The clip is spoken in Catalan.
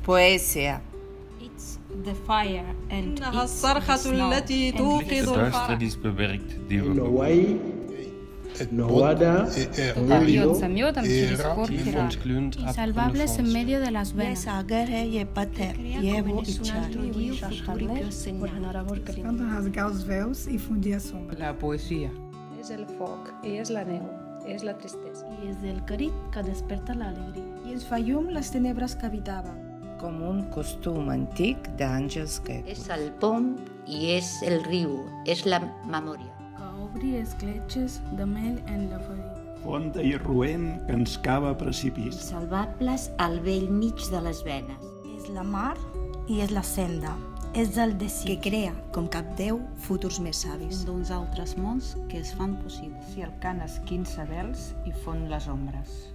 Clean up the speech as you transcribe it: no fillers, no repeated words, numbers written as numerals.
Poesia. It's the fire and إنها it's the الصرخة snow التي and توقظ it's De الفرح. duisternis bewerkt die we Noai, Noada, Rio Rio, Samiot amb Era Chiriscor die ons klunt Insalvables en medio de las venas. Canten rasgar os véus e fundir a sombra. La poesia. És el foc, i és la neu, és la tristesa. I és el crit que desperta l'alegria. I ens fa llum les tenebres que habitaven. Com un costum antic d'àngels que... És el pont i és el riu, és la memòria. Que obri escletxes de mel en la ferida. Fonda i roent que ens cava precipici. Salvables al vell mig de les venes. És la mar i és la senda. És el desig. Que crea, com cap déu, futurs més savis. d'uns altres mons que es fan possibles. Si el cant esquinça vels i fon les ombres.